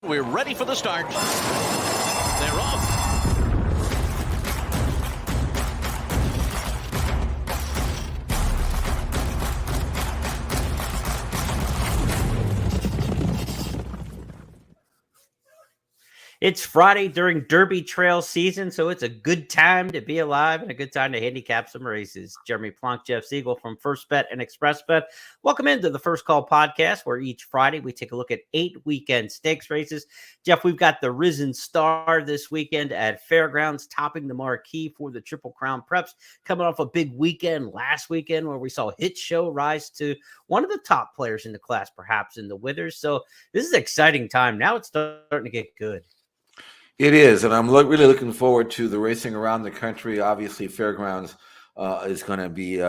We're ready for the start. They're off. It's Friday during Derby Trail season, so it's a good time to be alive and a good time to handicap some races. Jeremy Plonk, Jeff Siegel from First Bet and Express Bet. Welcome into the First Call podcast, where each Friday we take a look at 8 weekend stakes races. Jeff, we've got the Risen Star this weekend at Fairgrounds, topping the marquee for the Triple Crown Preps, coming off a big weekend last weekend where we saw Hit Show rise to one of the top players in the class, perhaps in the Withers. So this is an exciting time. Now it's starting to get good. It is, and I'm really looking forward to the racing around the country. Obviously, Fairgrounds is going to be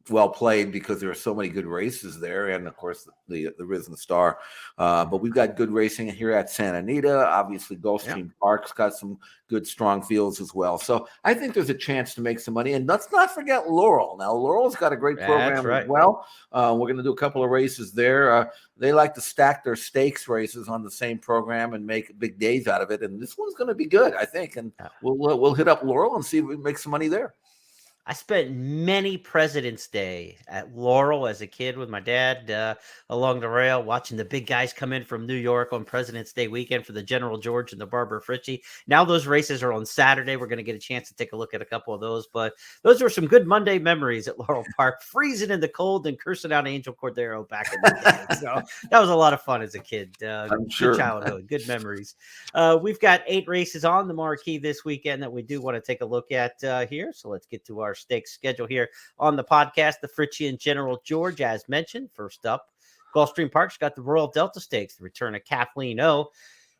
well played because there are so many good races there, and of course the Risen Star. But we've got good racing here at Santa Anita. Obviously, Gulfstream Park's got some good strong fields as well. So I think there's a chance to make some money. And let's not forget Laurel. Now Laurel's got a great program as well. We're going to do a couple of races there. They like to stack their stakes races on the same program and make big days out of it. And this one's going to be good, I think. And we'll hit up Laurel and see if we can make some money there. I spent many President's Day at Laurel as a kid with my dad along the rail, watching the big guys come in from New York on President's Day weekend for the General George and the Barbara Fritchie. Now those races are on Saturday. We're going to get a chance to take a look at a couple of those, but those were some good Monday memories at Laurel Park, freezing in the cold and cursing out Angel Cordero back in the day. So that was a lot of fun as a kid. I'm sure. Good childhood, good memories. We've got 8 races on the marquee this weekend that we do want to take a look at here. So let's get to our stakes schedule here on the podcast. The Fritchie and General George, as mentioned. First up, Gulfstream Park's got the Royal Delta Stakes, the return of Kathleen O.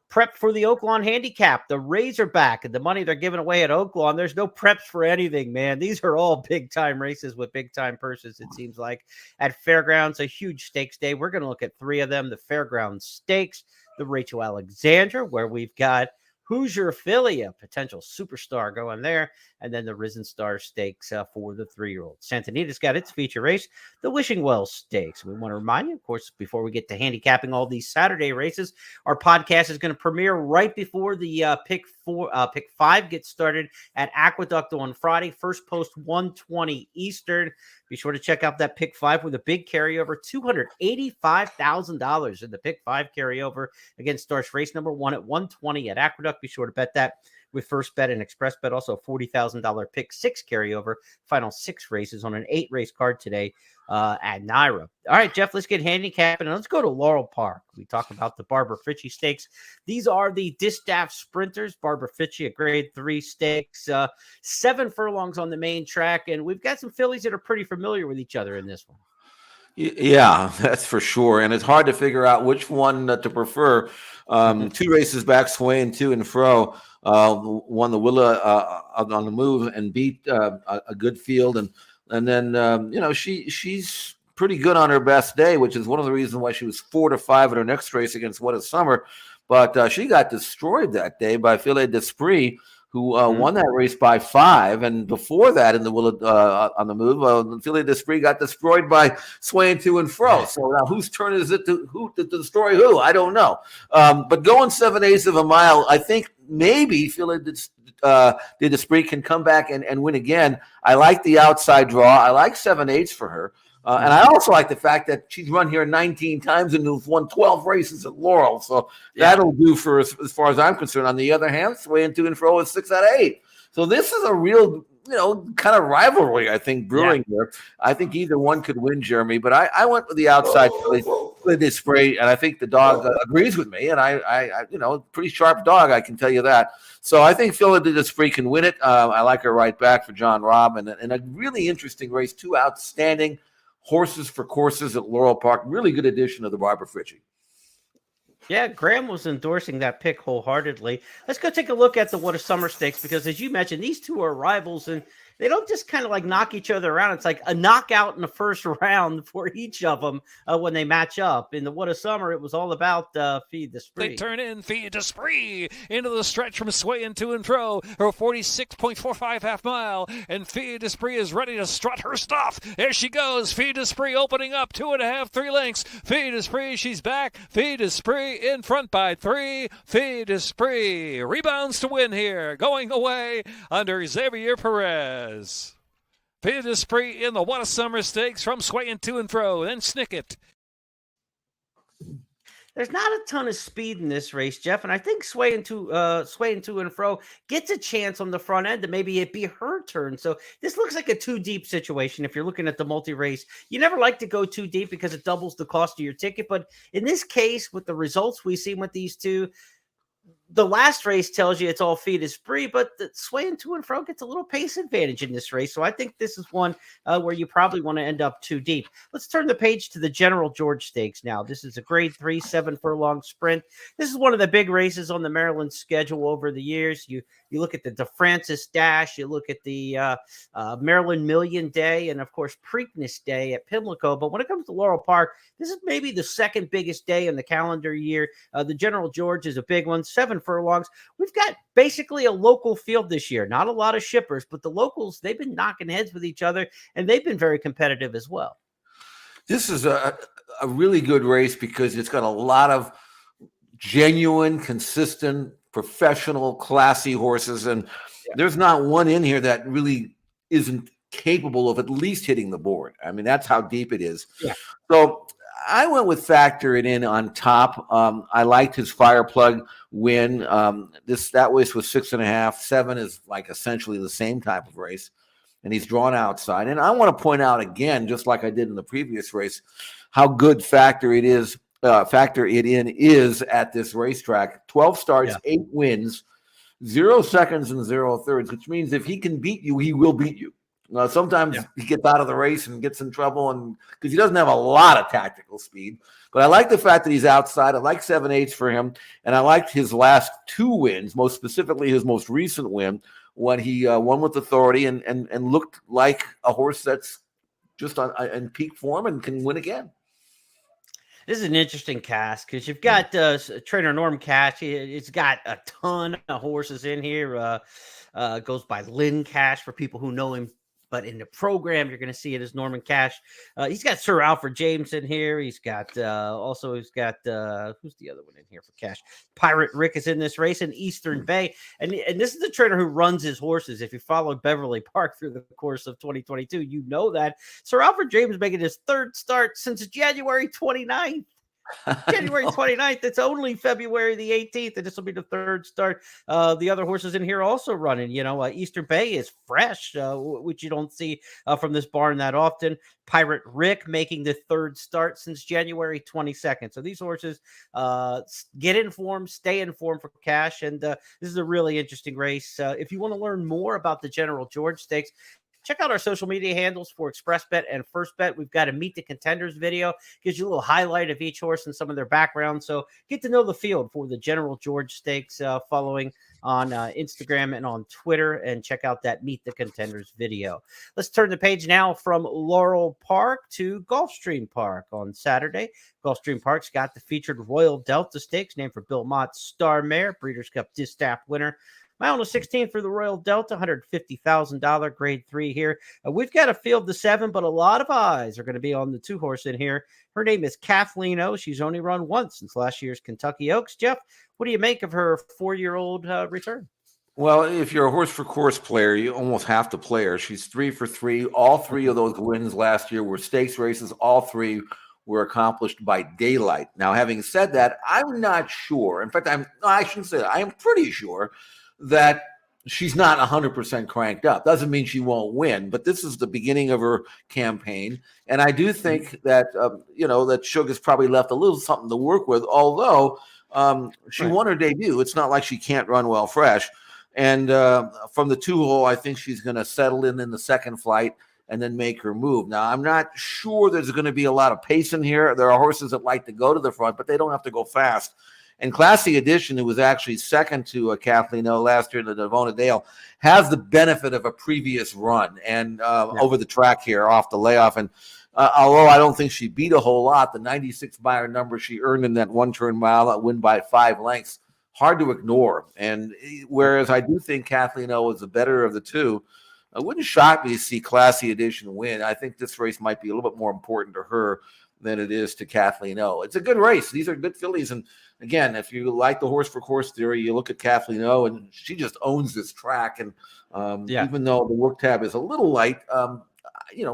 Prep for the Oaklawn Handicap, the Razorback, and the money they're giving away at Oaklawn. There's no preps for anything, man. These are all big-time races with big-time purses, it seems like. At Fairgrounds, a huge stakes day. We're going to look at 3 of them. The Fairgrounds Stakes, the Rachel Alexandra, where we've got Hoosier Affiliate, potential superstar going there, and then the Risen Star Stakes for the 3-year-old. Santa Anita's got its feature race, the Wishing Well Stakes. We want to remind you, of course, before we get to handicapping all these Saturday races, our podcast is going to premiere right before the Pick 5 gets started at Aqueduct on Friday. First post 1:20 Eastern. Be sure to check out that Pick 5 with a big carryover, $285,000 in the Pick 5 carryover. Again, starts race number 1 at 1:20 at Aqueduct. Be sure to bet that with First Bet and Express Bet. Also, $40,000 Pick 6 carryover. Final 6 races on an 8-race card today at Naira. All right, Jeff, let's get handicapping and let's go to Laurel Park. We talk about the Barbara Fritchie Stakes. These are the distaff sprinters. Barbara Fritchie, a grade 3 stakes, 7 furlongs on the main track, and we've got some fillies that are pretty familiar with each other in this one. Yeah, that's for sure. And it's hard to figure out which one to prefer. 2 races back, swaying to and fro, won the Willa on the move and beat a good field. And then, she's pretty good on her best day, which is one of the reasons why she was 4-5 in her next race against What a Summer. But she got destroyed that day by Filet d'Esprit, who won that race by 5. And before that, in the Willa on the move, Filet d'Esprit got destroyed by swaying to and fro. So now whose turn is it to destroy who? I don't know. But going 7/8 of a mile, I think maybe Filet d'Esprit can come back and win again. I like the outside draw. I like 7/8 for her. And I also like the fact that she's run here 19 times and has won 12 races at Laurel. So that'll do for as far as I'm concerned. On the other hand, swaying to and fro is 6 out of 8. So this is a real, kind of rivalry, I think, brewing here. I think either one could win, Jeremy. But I went with the outside with this spray, and I think the dog agrees with me. And I pretty sharp dog, I can tell you that. So I think Phil D'Esprit can win it. I like her right back for John Robb. And a really interesting race, 2 outstanding horses for courses at Laurel Park. Really good addition of the Barbara Fritchie. Yeah, Graham was endorsing that pick wholeheartedly. Let's go take a look at the What a Summer Stakes, because as you mentioned, these two are rivals, and they don't just kind of like knock each other around. It's like a knockout in the first round for each of them when they match up. In the What a Summer, it was all about Feed the Spree. They turn in Feed the Spree into the stretch from swaying to and fro. Her 46.45 half mile, and Feed the Spree is ready to strut her stuff. There she goes. Feed the Spree opening up 2.5, 3 lengths. Feed the Spree, she's back. Feed the Spree in front by 3. Feed the Spree rebounds to win here, going away under Xavier Perez. Feed the Spree in the What a Summer Stakes from swaying to and fro. Then Snicket. There's not a ton of speed in this race, Jeff, and I think swaying to and fro gets a chance on the front end to maybe it be her turn. So this looks like a too deep situation. If you're looking at the multi-race, you never like to go too deep because it doubles the cost of your ticket. But in this case, with the results we've seen with these two, the last race tells you it's all Feed the Spree, but the swaying to and fro gets a little pace advantage in this race. So I think this is one where you probably want to end up too deep. Let's turn the page to the General George Stakes now. This is a Grade 3, 7-furlong sprint. This is one of the big races on the Maryland schedule over the years. You look at the DeFrancis Dash, you look at the Maryland Million Day, and of course Preakness Day at Pimlico. But when it comes to Laurel Park, this is maybe the second biggest day in the calendar year. The General George is a big one, 7 furlongs. We've got basically a local field this year. Not a lot of shippers, but the locals, they've been knocking heads with each other, and they've been very competitive as well. This is a really good race because it's got a lot of genuine, consistent, professional, classy horses. And there's not one in here that really isn't capable of at least hitting the board. I mean, that's how deep it is. Yeah. So I went with Factor It In on top. I liked his Fireplug win. That race was 6.5. 7 is like essentially the same type of race, and he's drawn outside. And I want to point out again, just like I did in the previous race, how good Factor It In is at this racetrack. 12 starts, 8 wins, 0 seconds and 0 thirds, which means if he can beat you, he will beat you. Sometimes he gets out of the race and gets in trouble, and because he doesn't have a lot of tactical speed. But I like the fact that he's outside. I like 7/8 for him, and I liked his last 2 wins, most specifically his most recent win when he won with authority and looked like a horse that's just in peak form and can win again. This is an interesting cast because you've got trainer Norm Cash. He's got a ton of horses in here. Goes by Lynn Cash for people who know him. But in the program, you're going to see it as Norman Cash. He's got Sir Alfred James in here. He's got who's the other one in here for Cash? Pirate Rick is in this race, and Eastern Bay. And this is the trainer who runs his horses. If you followed Beverly Park through the course of 2022, you know that. Sir Alfred James making his 3rd start since January 29th. January 29th. It's only February the 18th, and this will be the 3rd start. The other horses in here also running. Eastern Bay is fresh, which you don't see from this barn that often. Pirate Rick making the 3rd start since January 22nd. So these horses get in form, stay in form for Cash, and this is a really interesting race. If you want to learn more about the General George Stakes, check out our social media handles for ExpressBet and FirstBet. We've got a Meet the Contenders video. Gives you a little highlight of each horse and some of their background. So get to know the field for the General George Stakes following on Instagram and on Twitter. And check out that Meet the Contenders video. Let's turn the page now from Laurel Park to Gulfstream Park on Saturday. Gulfstream Park's got the featured Royal Delta Stakes, named for Bill Mott's star mare, Breeders' Cup Distaff winner. Mile to 16 for the Royal Delta, $150,000 Grade 3 here. We've got a field to 7, but a lot of eyes are going to be on the 2-horse in here. Her name is Kathleen O. She's only run once since last year's Kentucky Oaks. Jeff, what do you make of her 4-year-old return? Well, if you're a horse for course player, you almost have to play her. She's 3 for 3. All 3 of those wins last year were stakes races. All 3 were accomplished by daylight. Now, having said that, I'm not sure. In fact, I shouldn't say that. I am pretty sure that she's not 100% cranked up. Doesn't mean she won't win, but this is the beginning of her campaign. And I do think that, that Sugar's probably left a little something to work with, although she won her debut. It's not like she can't run well fresh. And from the 2-hole, I think she's going to settle in the second flight and then make her move. Now, I'm not sure there's going to be a lot of pace in here. There are horses that like to go to the front, but they don't have to go fast. And Classy Edition, who was actually second to Kathleen O last year in the Devona Dale, has the benefit of a previous run and over the track here off the layoff. And although I don't think she beat a whole lot, the 96 Meyer number she earned in that one-turn mile, win by 5 lengths, hard to ignore. And whereas I do think Kathleen O is the better of the two, it wouldn't shock me to see Classy Edition win. I think this race might be a little bit more important to her than it is to Kathleen O. It's a good race. These are good fillies. And again, if you like the horse for course theory, you look at Kathleen O, and she just owns this track. And even though the work tab is a little light,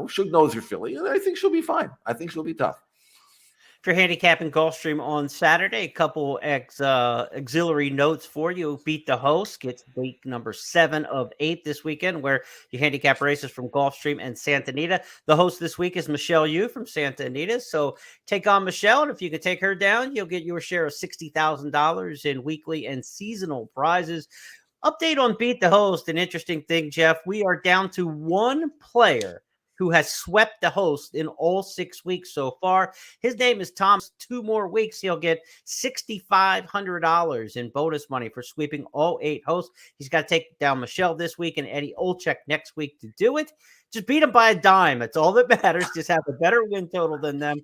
Shug knows her filly, and I think she'll be fine. I think she'll be tough. If you're handicapping Gulfstream on Saturday, a couple auxiliary notes for you. Beat the Host gets week number 7 of 8 this weekend, where you handicap races from Gulfstream and Santa Anita. The host this week is Michelle Yu from Santa Anita. So take on Michelle, and if you can take her down, you'll get your share of $60,000 in weekly and seasonal prizes. Update on Beat the Host. An interesting thing, Jeff. We are down to one player who has swept the Host in all 6 weeks so far. His name is Tom. 2 more weeks, he'll get $6,500 in bonus money for sweeping all 8 hosts. He's got to take down Michelle this week and Eddie Olczyk next week to do it. Just beat him by a dime. That's all that matters. Just have a better win total than them.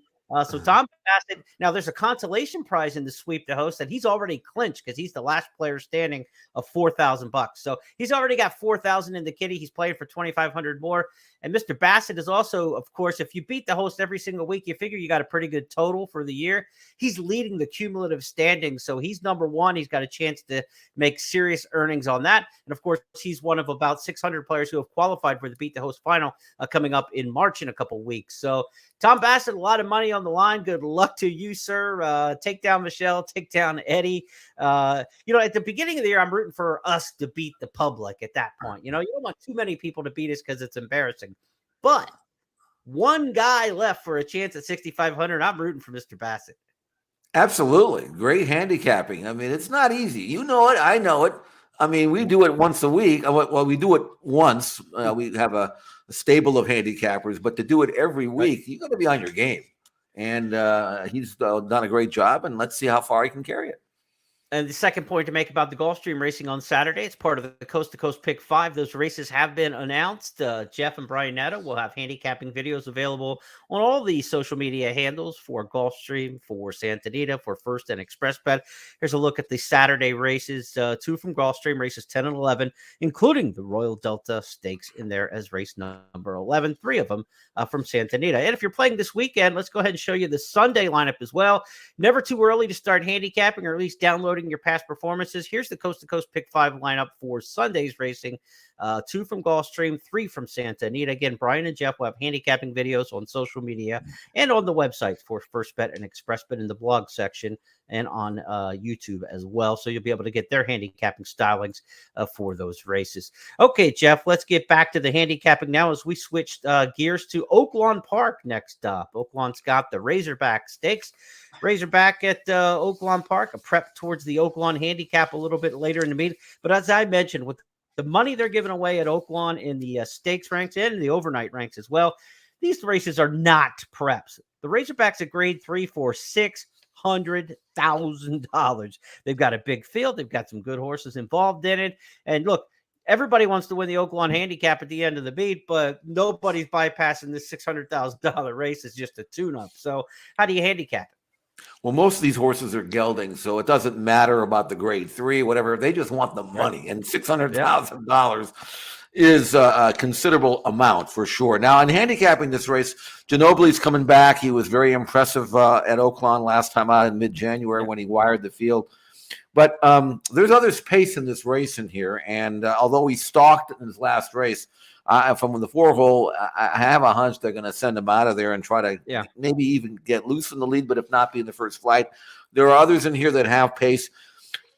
So Tom Bassett, now there's a consolation prize in the sweep to host that he's already clinched because he's the last player standing of $4,000. So he's already got $4,000 in the kitty. He's playing for $2,500 more. And Mr. Bassett is also, of course, if you beat the host every single week, you figure you got a pretty good total for the year. He's leading the cumulative standings. So he's number 1. He's got a chance to make serious earnings on that. And of course, he's one of about 600 players who have qualified for the Beat the Host final coming up in March in a couple weeks. So Tom Bassett, a lot of money on the line. Good luck to you, sir. Take down Michelle, take down Eddie. At the beginning of the year, I'm rooting for us to beat the public at that point. You don't want too many people to beat us because it's embarrassing. But one guy left for a chance at 6,500. I'm rooting for Mr. Bassett. Absolutely. Great handicapping. I mean, it's not easy. You know it. I know it. I mean, we do it once a week. Well, we do it once. We have a stable of handicappers, but to do it every week, you got to be on your game. And he's done a great job, and let's see how far he can carry it. And the second point to make about the Gulfstream racing on Saturday, it's part of the Coast to Coast Pick 5. Those races have been announced. Jeff and Brian Netta will have handicapping videos available on all the social media handles for Gulfstream, for Santa Anita, for First and Express Bet. Here's a look at the Saturday races, 2 from Gulfstream, races 10 and 11, including the Royal Delta Stakes in there as race number 11, 3 of them from Santa Anita. And if you're playing this weekend, let's go ahead and show you the Sunday lineup as well. Never too early to start handicapping, or at least downloading your past performances. Here's the Coast to Coast Pick 5 lineup for Sunday's racing. 2 from Gulfstream, 3 from Santa Anita. Again, Brian and Jeff will have handicapping videos on social media and on the website for First Bet and Express Bet in the blog section and on YouTube as well. So you'll be able to get their handicapping stylings for those races. Okay, Jeff, let's get back to the handicapping now as we switch gears to Oaklawn Park next up. Oaklawn's got the Razorback Stakes. Razorback at Oaklawn Park, a prep towards the Oaklawn handicap a little bit later in the meet. But as I mentioned, with the money they're giving away at Oaklawn in the stakes ranks and in the overnight ranks as well, these races are not preps. The Razorbacks at grade 3 for $600,000. They've got a big field. They've got some good horses involved in it. And look, everybody wants to win the Oaklawn handicap at the end of the beat, but nobody's bypassing this $600,000 race. It's just a tune-up. So how do you handicap it? Well, most of these horses are geldings, so it doesn't matter about the grade 3, whatever. They just want the money, and $600,000 is a considerable amount for sure. Now, in handicapping this race, Ginobili's coming back. He was very impressive at Oaklawn last time out in mid-January when he wired the field. But there's other pace in this race in here, and although he stalked in his last race, from the 4-hole, I have a hunch they're going to send him out of there and try to maybe even get loose in the lead, but if not, be in the first flight. There are others in here that have pace.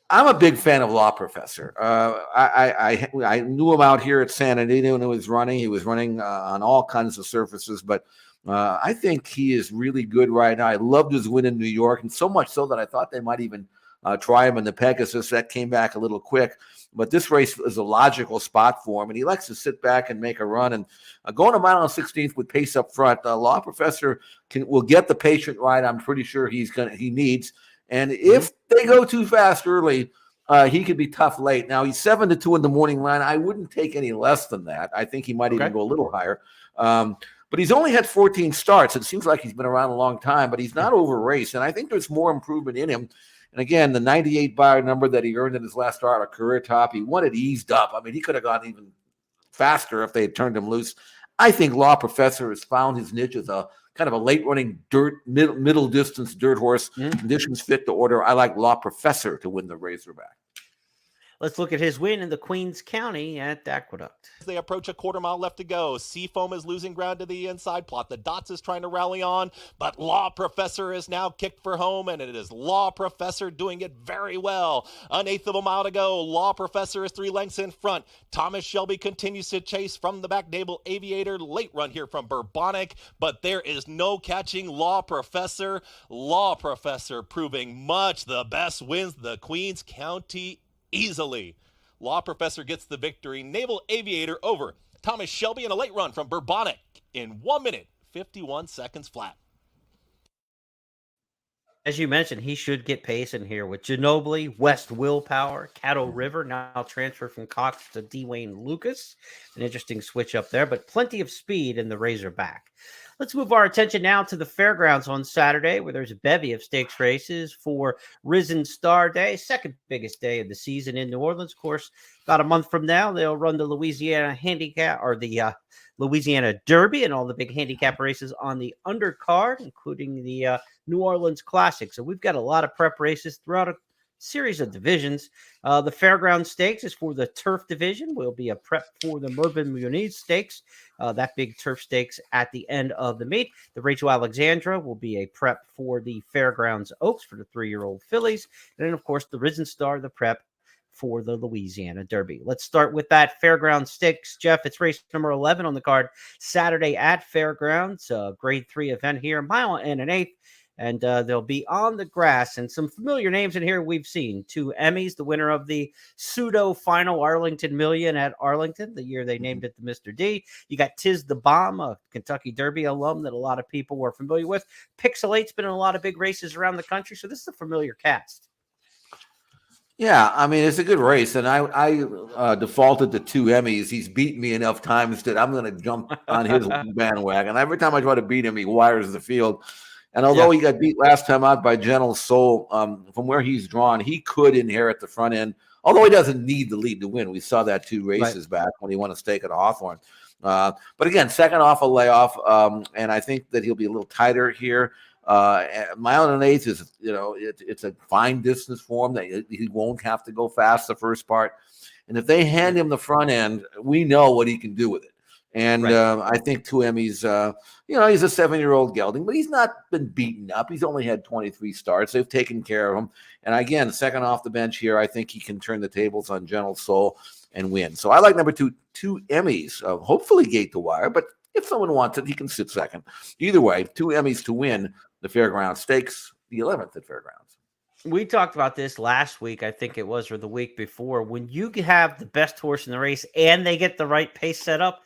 I'm a big fan of Law Professor. I knew him out here at Santa Anita when he was running. He was running on all kinds of surfaces, but I think he is really good right now. I loved his win in New York, and so much so that I thought they might even try him in the Pegasus. That came back a little quick. But this race is a logical spot for him, and he likes to sit back and make a run. And going a mile and 16th with pace up front, Law Professor will get the patient right. I'm pretty sure he needs, And if they go too fast early, he could be tough late. Now, he's 7-2 in the morning line. I wouldn't take any less than that. I think he might even go a little higher. But he's only had 14 starts. It seems like he's been around a long time, but he's not over raced. And I think there's more improvement in him. And again, the 98 bar number that he earned in his last start, a career top, he wanted eased up. I mean, he could have gone even faster if they had turned him loose. I think Law Professor has found his niche as a kind of a late running middle distance dirt horse. Conditions fit to order. I like Law Professor to win the Razorback. Let's look at his win in the Queens County at Aqueduct. As they approach a quarter mile left to go, Seafoam is losing ground to the inside. Plot the Dots is trying to rally on, but Law Professor is now kicked for home, and it is Law Professor doing it very well. An eighth of a mile to go. Law Professor is 3 lengths in front. Thomas Shelby continues to chase from the back. Naval Aviator, late run here from Bourbonic, but there is no catching Law Professor. Law Professor proving much the best, wins the Queens County easily. Law Professor gets the victory. Naval Aviator over Thomas Shelby in a late run from Bourbonic in 1 minute, 51 seconds flat. As you mentioned, he should get pace in here with Ginobili, West Willpower, Caddo River, now transfer from Cox to Dwayne Lucas. An interesting switch up there, but plenty of speed in the Razorback. Let's move our attention now to the fairgrounds on Saturday, where there's a bevy of stakes races for Risen Star Day, second biggest day of the season in New Orleans. Of course, about a month from now, they'll run the Louisiana Handicap or the Louisiana Derby and all the big handicap races on the undercard, including the New Orleans Classic. So we've got a lot of prep races throughout a series of divisions. The Fairground Stakes is for the Turf Division. Will be a prep for the Mervyn Muniz Stakes, that big turf stakes at the end of the meet. The Rachel Alexandra will be a prep for the Fairgrounds Oaks for the 3-year-old fillies. And then, of course, the Risen Star, the prep for the Louisiana Derby. Let's start with that Fairground Stakes. Jeff, it's race number 11 on the card Saturday at Fairgrounds, grade 3 event here, 1 1/8 miles. And they'll be on the grass. And some familiar names in here we've seen. 2 Emmys, the winner of the pseudo-final Arlington Million at Arlington, the year they named it the Mr. D. You got Tiz the Bomb, a Kentucky Derby alum that a lot of people were familiar with. Pixel 8's been in a lot of big races around the country, so this is a familiar cast. Yeah, I mean, it's a good race, and I defaulted to 2 Emmys. He's beaten me enough times that I'm going to jump on his bandwagon. Every time I try to beat him, he wires the field. And although he got beat last time out by Gentle Soul, from where he's drawn, he could inherit the front end, although he doesn't need the lead to win. We saw that 2 races back when he won a stake at Hawthorne. But again, second off a layoff, and I think that he'll be a little tighter here. 1 1/8 miles is, it's a fine distance for him. That he won't have to go fast the first part. And if they hand him the front end, we know what he can do with it. And I think 2 Emmys, he's a 7-year-old gelding, but he's not been beaten up. He's only had 23 starts. They've taken care of him. And again, second off the bench here, I think he can turn the tables on Gentle Soul and win. So I like number 2 Emmys, hopefully gate to wire, but if someone wants it, he can sit second. Either way, 2 Emmys to win the Fairground Stakes, the 11th at Fairgrounds. We talked about this last week, I think it was, or the week before. When you have the best horse in the race and they get the right pace set up,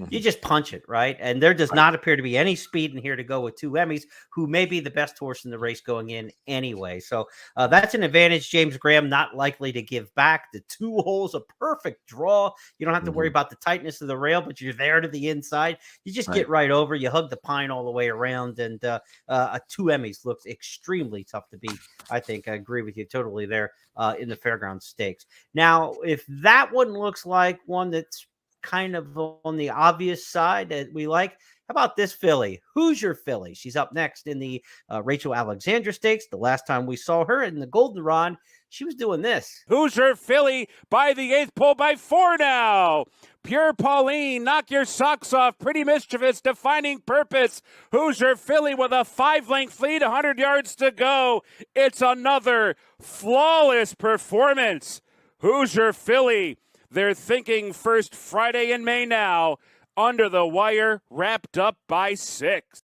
you just punch it, right? And there does not appear to be any speed in here to go with 2 Emmys, who may be the best horse in the race going in anyway. So that's an advantage. James Graham not likely to give back. The 2 holes, a perfect draw. You don't have to worry about the tightness of the rail, but you're there to the inside. You just get right over. You hug the pine all the way around, and a 2 Emmys looks extremely tough to beat. I think I agree with you totally there in the Fairground Stakes. Now, if that one looks like one that's kind of on the obvious side that we like, how about this filly? Who's your filly? She's up next in the Rachel Alexandra Stakes. The last time we saw her in the Goldenrod, she was doing this. Who's her filly by the 8th pole by 4 now? Pure Pauline, knock your socks off. Pretty Mischievous, Defining Purpose. Who's her filly with a 5-length lead, 100 yards to go? It's another flawless performance. Who's her filly? They're thinking first Friday in May now. Under the wire, wrapped up by 6.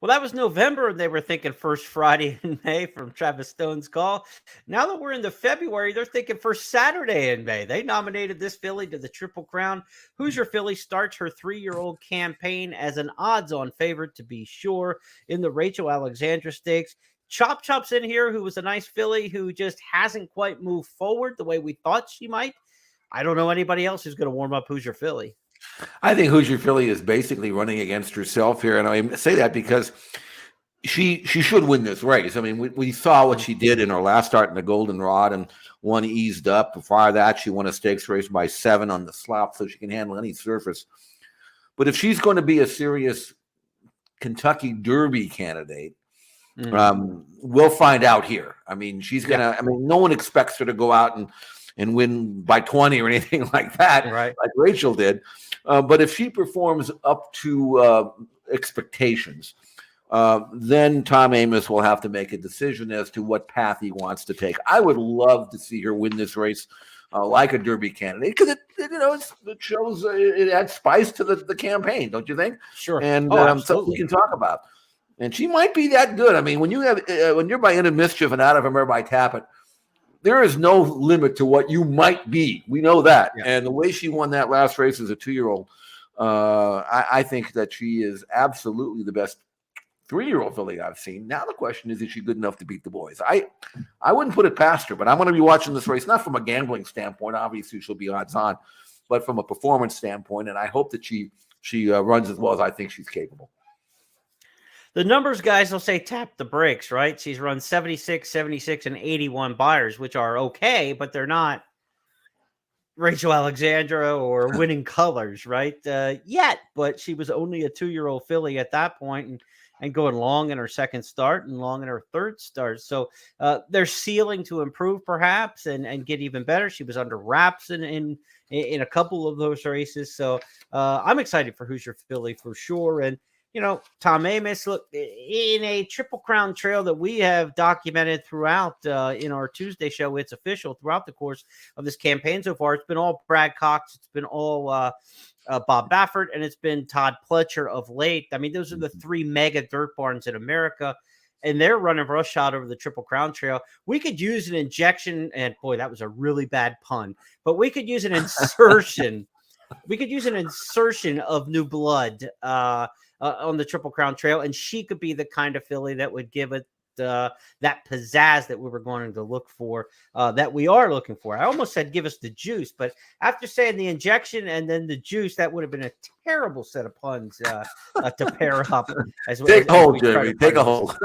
Well, that was November, and they were thinking first Friday in May from Travis Stone's call. Now that we're into February, they're thinking first Saturday in May. They nominated this filly to the Triple Crown. Hoosier filly starts her 3-year-old campaign as an odds-on favorite, to be sure, in the Rachel Alexandra Stakes. Chop Chop's in here, who was a nice filly who just hasn't quite moved forward the way we thought she might. I don't know anybody else who's going to warm up Hoosier Philly. I think Hoosier Philly is basically running against herself here, and I say that because she should win this race. I mean, we saw what she did in her last start in the Goldenrod, and one eased up. Before that, she won a stakes race by 7 on the slop, so she can handle any surface. But if she's going to be a serious Kentucky Derby candidate, we'll find out here. I mean, she's going to. I mean, no one expects her to go out and win by 20 or anything like that, right, like Rachel did. But if she performs up to expectations, then Tom Amoss will have to make a decision as to what path he wants to take. I would love to see her win this race like a Derby candidate, because it shows it adds spice to the campaign, don't you think? Sure. And something we can talk about. And she might be that good. I mean, when you're by End of Mischief and Out of Her by Tappet, there is no limit to what you might be. We know that. Yeah. And the way she won that last race as a 2-year-old, I think that she is absolutely the best 3-year-old filly I've seen. Now the question is she good enough to beat the boys? I wouldn't put it past her, but I'm going to be watching this race, not from a gambling standpoint. Obviously, she'll be odds on, but from a performance standpoint. And I hope that she runs as well as I think she's capable. The numbers guys will say tap the brakes, right? She's run 76, 76, and 81 buyers, which are okay, but they're not Rachel Alexandra or Winning Colors, right? Yet, but she was only a 2-year-old filly at that point, and going long in her second start and long in her third start. So they're ceiling to improve perhaps and get even better. She was under wraps in a couple of those races. So I'm excited for Hoosier Philly for sure. And Tom Amoss, look, in a Triple Crown trail that we have documented throughout in our Tuesday show, it's official throughout the course of this campaign so far. It's been all Brad Cox. It's been all Bob Baffert, and it's been Todd Pletcher of late. I mean, those are the 3 mega dirt barns in America, and they're running roughshod over the Triple Crown trail. We could use an injection, and boy, that was a really bad pun, but we could use an insertion. We could use an insertion of new blood on the Triple Crown trail, and she could be the kind of filly that would give it that pizzazz that we were going to look for, that we are looking for. I almost said give us the juice, but after saying the injection and then the juice, that would have been a terrible set of puns to pair up. Take a hold, Jeremy. Take a hold.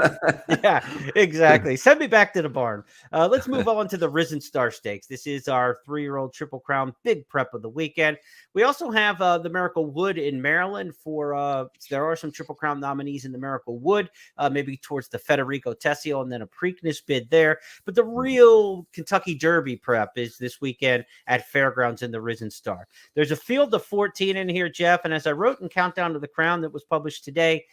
Yeah, exactly. Send me back to the barn. Let's move on to the Risen Star Stakes. This is our 3-year-old Triple Crown big prep of the weekend. We also have the Miracle Wood in Maryland for there are some Triple Crown nominees in the Miracle Wood, maybe towards the Federico Tessio and then a Preakness bid there. But the real Kentucky Derby prep is this weekend at Fairgrounds in the Risen Star. There's a field of 14 in here, Jeff. And as I wrote in Countdown to the Crown that was published today,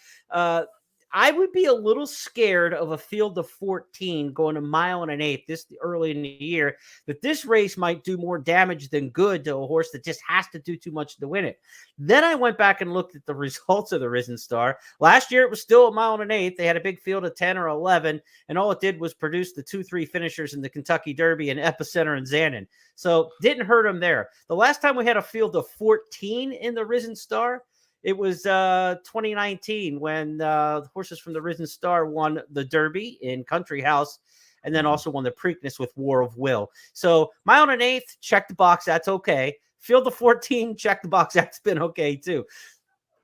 I would be a little scared of a field of 14 going a mile and an eighth this early in the year, that this race might do more damage than good to a horse that just has to do too much to win it. Then I went back and looked at the results of the Risen Star. Last year, it was still a mile and an eighth. They had a big field of 10 or 11, and all it did was produce the 2-3 finishers in the Kentucky Derby and Epicenter and Zanin. So didn't hurt them there. The last time we had a field of 14 in the Risen Star, it was 2019 when the horses from the Risen Star won the Derby in Country House and then also won the Preakness with War of Will. So mile and an eighth, check the box. That's okay. Field of 14, check the box. That's been okay too.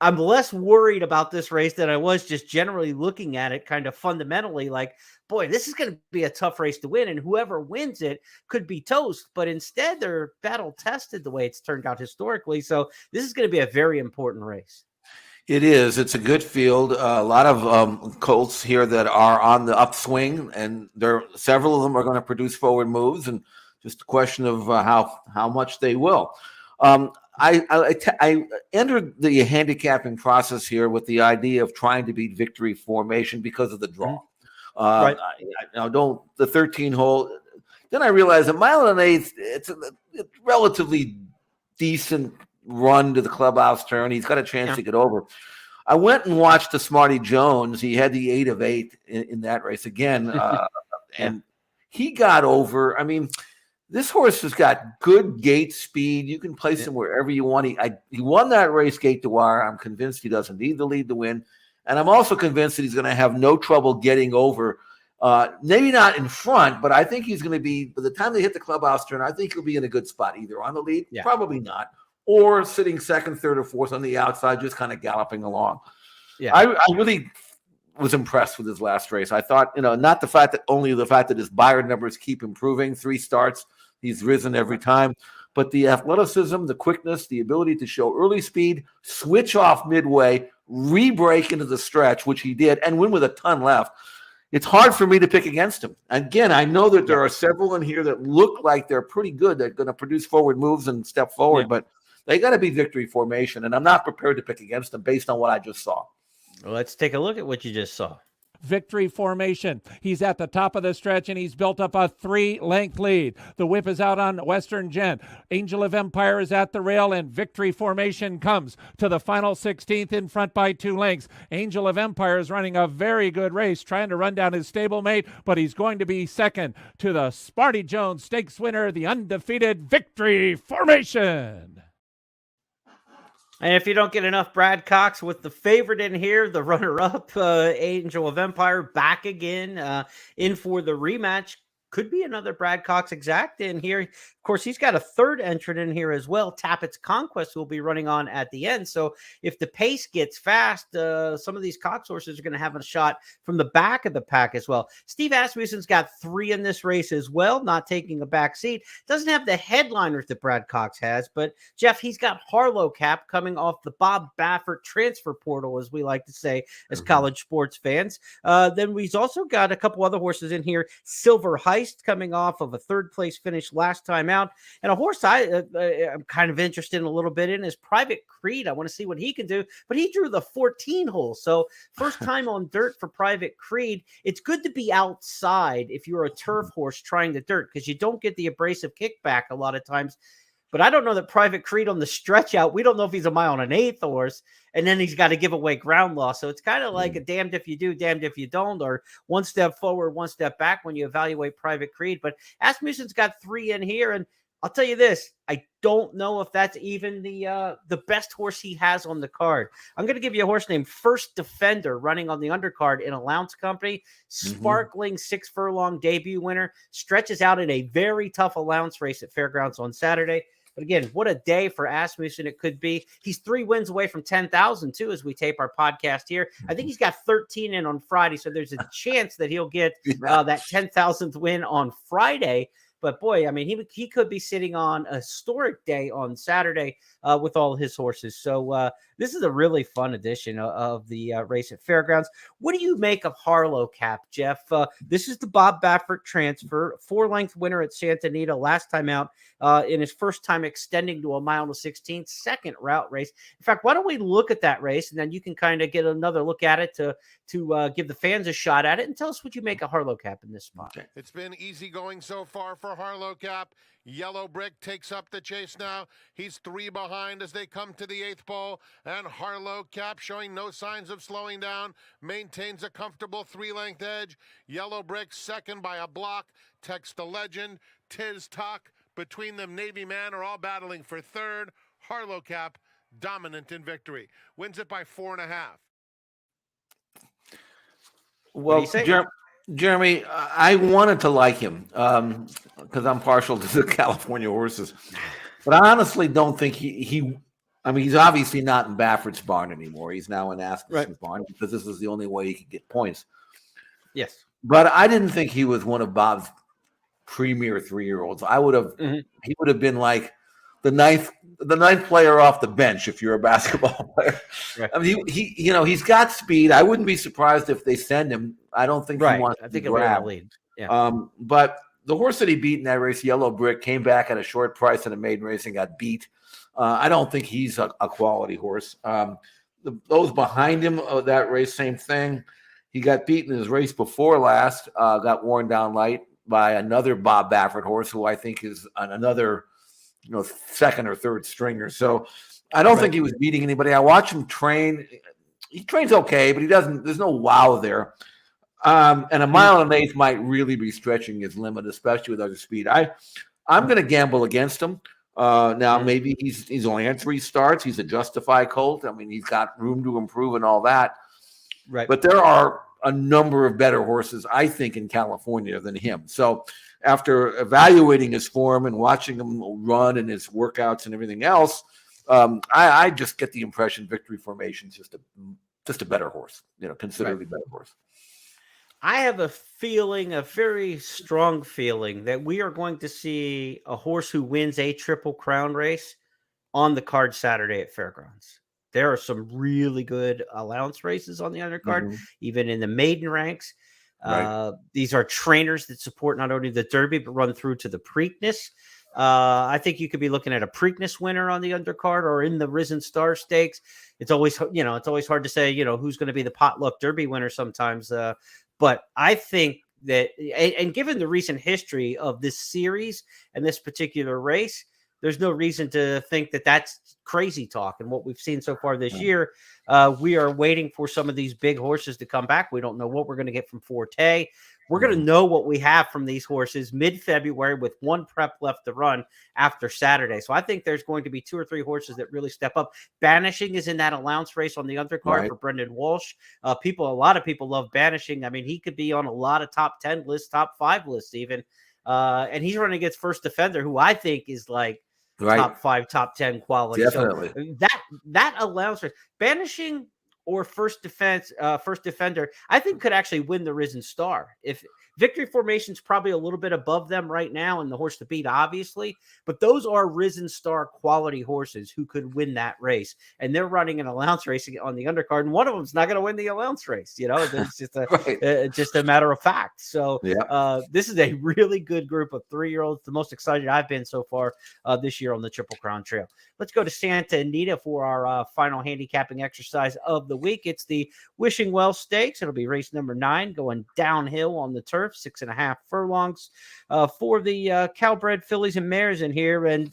I'm less worried about this race than I was just generally looking at it kind of fundamentally like, boy, this is going to be a tough race to win, and whoever wins it could be toast. But instead, they're battle tested the way it's turned out historically. So this is going to be a very important race. It is. It's a good field. A lot of colts here that are on the upswing, and several of them are going to produce forward moves, and just a question of how much they will. I entered the handicapping process here with the idea of trying to beat victory formation because of the draw. Right. The 13 hole. Then I realized a mile and an eighth, it's a relatively decent run to the clubhouse turn. He's got a chance to get over. I went and watched the Smarty Jones. He had the 8 of 8 in that race again. And he got over. I mean, this horse has got good gate speed. You can place him wherever you want. He won that race gate to wire. I'm convinced he doesn't need the lead to win. And I'm also convinced that he's going to have no trouble getting over Maybe not in front, but I think he's going to be, by the time they hit the clubhouse turn, I think he'll be in a good spot, either on the lead, probably not, or sitting second, third, or fourth on the outside, just kind of galloping along. Yeah, I really was impressed with his last race. I thought, not the fact that his Bayard numbers keep improving, 3 starts, he's risen every time, but the athleticism, the quickness, the ability to show early speed, switch off midway, re-break into the stretch, which he did, and win with a ton left. It's hard for me to pick against him. Again, I know that there are several in here that look like they're pretty good. They're going to produce forward moves and step forward, but they got to be victory formation, and I'm not prepared to pick against them based on what I just saw. Well, let's take a look at what you just saw. Victory formation. He's at the top of the stretch, and he's built up a 3-length lead. The whip is out on Western Gent. Angel of Empire is at the rail, and victory formation comes to the final 16th in front by 2 lengths. Angel of Empire is running a very good race, trying to run down his stablemate, but he's going to be second to the Sparty Jones Stakes winner, the undefeated Victory Formation. And if you don't get enough Brad Cox with the favorite in here, the runner-up, Angel of Empire, back again in for the rematch. Could be another Brad Cox exact in here. Of course, he's got a third entrant in here as well. Tappett's Conquest will be running on at the end. So if the pace gets fast, some of these Cox horses are going to have a shot from the back of the pack as well. Steve Asmussen's got 3 in this race as well, not taking a back seat. Doesn't have the headliners that Brad Cox has, but Jeff, he's got Harlow Cap coming off the Bob Baffert transfer portal, as we like to say as college sports fans. Then we've also got a couple other horses in here. Silver Heist coming off of a 3rd place finish last time out. And a horse I'm kind of interested in a little bit in is Private Creed. I want to see what he can do, but he drew the 14 hole. So first time on dirt for Private Creed. It's good to be outside if you're a turf horse trying the dirt, because you don't get the abrasive kickback a lot of times. But I don't know that Private Creed on the stretch out, we don't know if he's a mile and an eighth horse, and then he's got to give away ground loss. So it's kind of like a damned if you do, damned if you don't, or one step forward, one step back when you evaluate Private Creed. But Asmussen's got 3 in here, and I'll tell you this, I don't know if that's even the best horse he has on the card. I'm going to give you a horse named First Defender running on the undercard in Allowance Company. Sparkling 6 furlong debut winner. Stretches out in a very tough allowance race at Fairgrounds on Saturday. But again, what a day for Asmussen it could be. He's 3 wins away from 10,000 too, as we tape our podcast here. I think he's got 13 in on Friday, so there's a chance that he'll get that 10,000th win on Friday. But boy, I mean, he could be sitting on a historic day on Saturday with all his horses. So this is a really fun edition of the race at Fairgrounds. What do you make of Harlow Cap, Jeff? This is the Bob Baffert transfer, 4-length winner at Santa Anita last time out in his first time extending to a mile to 16, second route race. In fact, why don't we look at that race, and then you can kind of get another look at it to give the fans a shot at it, and tell us what you make of Harlow Cap in this spot. It's been easy going so far for Harlow Cap. Yellow Brick takes up the chase now. He's 3 behind as they come to the 8th pole, and Harlow Cap, showing no signs of slowing down, maintains a comfortable 3-length edge. Yellow Brick second by a block. Text the Legend, Tiz Talk. Between them, Navy Man are all battling for 3rd. Harlow Cap dominant in victory. Wins it by 4.5. Well, Jeremy, I wanted to like him because I'm partial to the California horses, but I honestly don't think he. I mean, he's obviously not in Baffert's barn anymore. He's now in Asmussen's barn because this is the only way he could get points. Yes, but I didn't think he was one of Bob's premier 3-year-olds. I would have. He would have been like the ninth player off the bench if you're a basketball player. Right. I mean, he's got speed. I wouldn't be surprised if they send him. I don't think he wants to grab. Lead. Yeah. But the horse that he beat in that race, Yellow Brick, came back at a short price in a maiden race and got beat. I don't think he's a quality horse. Those behind him, that race, same thing. He got beaten in his race before last, got worn down light by another Bob Baffert horse, who I think is another second or third stringer. So I don't think he was beating anybody. I watch him train. He trains okay, but there's no wow there. And a mile and an eighth might really be stretching his limit, especially with other speed. I'm going to gamble against him. Now, maybe he's only had 3 starts. He's a justified colt. I mean, he's got room to improve and all that. Right. But there are a number of better horses, I think, in California than him. So after evaluating his form and watching him run and his workouts and everything else, I just get the impression Victory Formation's just a better horse, considerably better horse. I have a feeling, a very strong feeling, that we are going to see a horse who wins a Triple Crown race on the card Saturday at Fairgrounds. There are some really good allowance races on the undercard, even in the maiden ranks. Right. These are trainers that support not only the Derby, but run through to the Preakness. I think you could be looking at a Preakness winner on the undercard or in the Risen Star Stakes. It's always hard to say, who's going to be the potluck Derby winner sometimes. But I think that, and given the recent history of this series and this particular race, there's no reason to think that that's crazy talk. And what we've seen so far this year, we are waiting for some of these big horses to come back. We don't know what we're going to get from Forte. We're going to know what we have from these horses mid-February with one prep left to run after Saturday. So I think there's going to be 2 or 3 horses that really step up. Banishing is in that allowance race on the undercard for Brendan Walsh. A lot of people love Banishing. I mean, he could be on a lot of top 10 lists, top 5 lists even. And he's running against First Defender, who I think is like top 5, top 10 quality. Definitely. So that allowance race, Banishing or First Defender, I think could actually win the Risen Star. If Victory Formation's probably a little bit above them right now, and the horse to beat, obviously, but those are Risen Star quality horses who could win that race, and they're running an allowance race on the undercard, and one of them's not going to win the allowance race. It's just just a matter of fact. So this is a really good group of 3-year-olds. The most excited I've been so far this year on the Triple Crown Trail. Let's go to Santa Anita for our final handicapping exercise of the week. It's the Wishing Well Stakes. It'll be race number 9, going downhill on the turf, 6.5 furlongs for the Calbred fillies and mares in here. And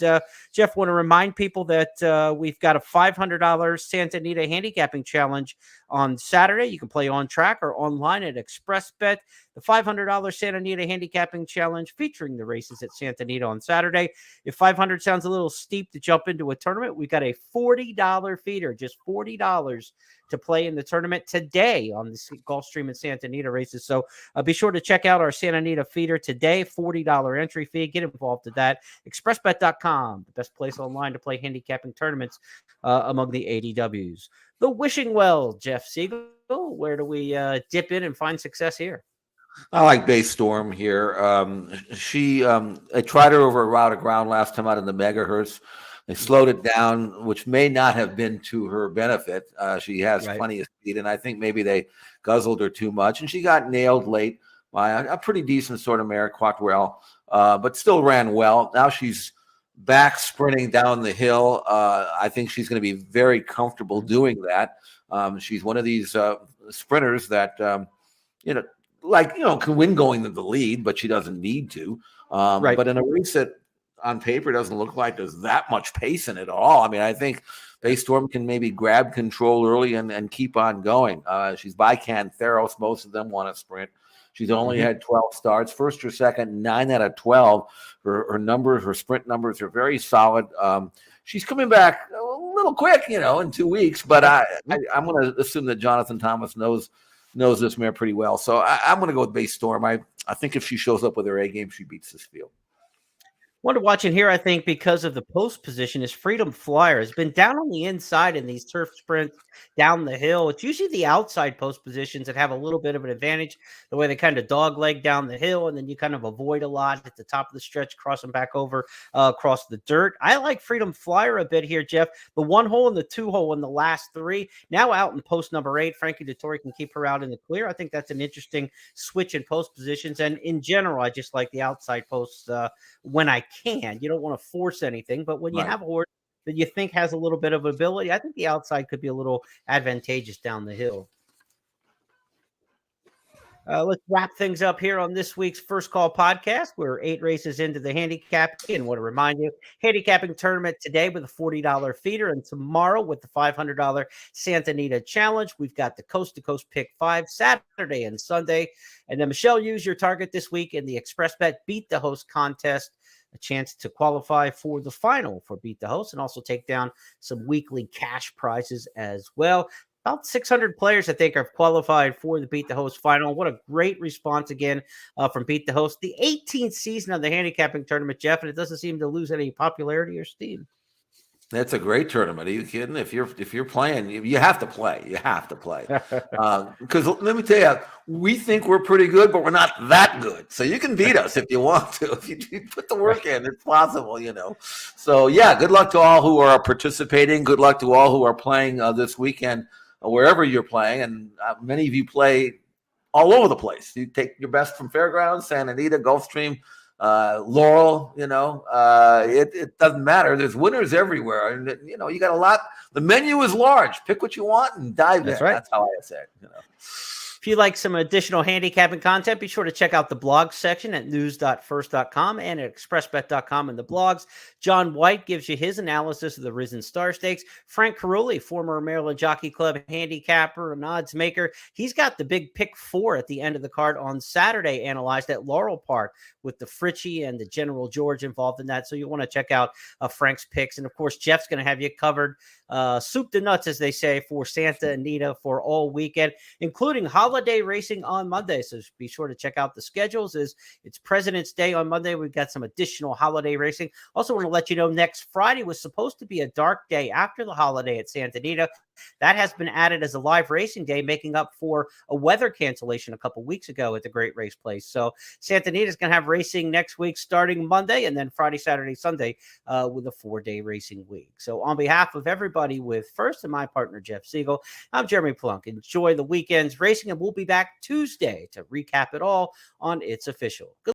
Jeff, want to remind people that we've got a $500 Santa Anita handicapping challenge on Saturday. You can play on track or online at ExpressBet. The $500 Santa Anita handicapping challenge featuring the races at Santa Anita on Saturday. If 500 sounds a little steep to jump into a tournament, we've got a $40 feeder, just $40 to play in the tournament today on the Gulfstream and Santa Anita races. So be sure to check out our Santa Anita feeder today. $40 entry fee. Get involved with that. ExpressBet.com, the best place online to play handicapping tournaments among the ADWs. The Wishing Well, Jeff Siegel. Where do we dip in and find success here? I like Bay Storm here. I tried her over a route of ground last time out in the megahertz. They slowed it down, which may not have been to her benefit. She has plenty of speed, and I think maybe they guzzled her too much. And she got nailed late by a pretty decent sort of mare, Quackwell, but still ran well. Now she's back sprinting down the hill. I think she's going to be very comfortable doing that. She's one of these sprinters that, can win going to the lead, but she doesn't need to. But in a race that on paper doesn't look like there's that much pace in it at all. I mean, I think Bay Storm can maybe grab control early and keep on going. She's by Cantheros. Most of them want to sprint. She's only had 12 starts, first or second, 9 out of 12. Her sprint numbers are very solid. She's coming back a little quick, in 2 weeks, but I'm going to assume that Jonathan Thomas knows this mare pretty well. So I'm going to go with Bay Storm. I think if she shows up with her A game, she beats this field. One to watch in here, I think, because of the post position, is Freedom Flyer. Has been down on the inside in these turf sprints down the hill. It's usually the outside post positions that have a little bit of an advantage, the way they kind of dog leg down the hill, and then you kind of avoid a lot at the top of the stretch, crossing back over across the dirt. I like Freedom Flyer a bit here, Jeff. The 1 hole and the 2 hole in the last 3. Now out in post number 8, Frankie Dettori can keep her out in the clear. I think that's an interesting switch in post positions. And in general, I just like the outside posts when I can. You don't want to force anything, but when you have a horse that you think has a little bit of ability, I think the outside could be a little advantageous down the hill. Let's wrap things up here on this week's First Call podcast. We're 8 races into the handicapping, and want to remind you, handicapping tournament today with a $40 feeder, and tomorrow with the $500 Santa Anita Challenge. We've got the Coast to Coast Pick 5 Saturday and Sunday. And then, Michelle, use your target this week in the ExpressBet Beat the Host contest. A chance to qualify for the final for Beat the Host and also take down some weekly cash prizes as well. about 600 players, I think, are qualified for the Beat the Host final. What a great response again from Beat the Host. The 18th season of the handicapping tournament, Jeff, and it doesn't seem to lose any popularity or steam. That's a great tournament. Are you kidding? If you're playing, you have to play. You have to play. Because let me tell you, we think we're pretty good, but we're not that good. So you can beat us if you want to. If you put the work in, it's possible, So, yeah, good luck to all who are participating. Good luck to all who are playing this weekend, wherever you're playing. And many of you play all over the place. You take your best from Fairgrounds, Santa Anita, Gulfstream, Laurel, it doesn't matter. There's winners everywhere. And, you got a lot. The menu is large. Pick what you want and dive in. Right. That's how I say it, If you like some additional handicapping content, be sure to check out the blog section at news.first.com and at expressbet.com in the blogs. John White gives you his analysis of the Risen Star Stakes. Frank Carulli, former Maryland Jockey Club handicapper and odds maker, he's got the big pick 4 at the end of the card on Saturday analyzed at Laurel Park with the Fritchie and the General George involved in that. So you want to check out Frank's picks. And, of course, Jeff's going to have you covered soup to nuts, as they say, for Santa Anita for all weekend, including holiday racing on Monday. So be sure to check out the schedules. It's President's Day on Monday. We've got some additional holiday racing. Also want to let you know next Friday was supposed to be a dark day after the holiday at Santa Anita. That has been added as a live racing day, making up for a weather cancellation a couple weeks ago at the Great Race Place. So Santa Anita is going to have racing next week starting Monday, and then Friday, Saturday, Sunday with a 4-day racing week. So on behalf of everybody with First and my partner, Jeff Siegel, I'm Jeremy Plonk. Enjoy the weekend's racing, and we'll be back Tuesday to recap it all on It's Official. Good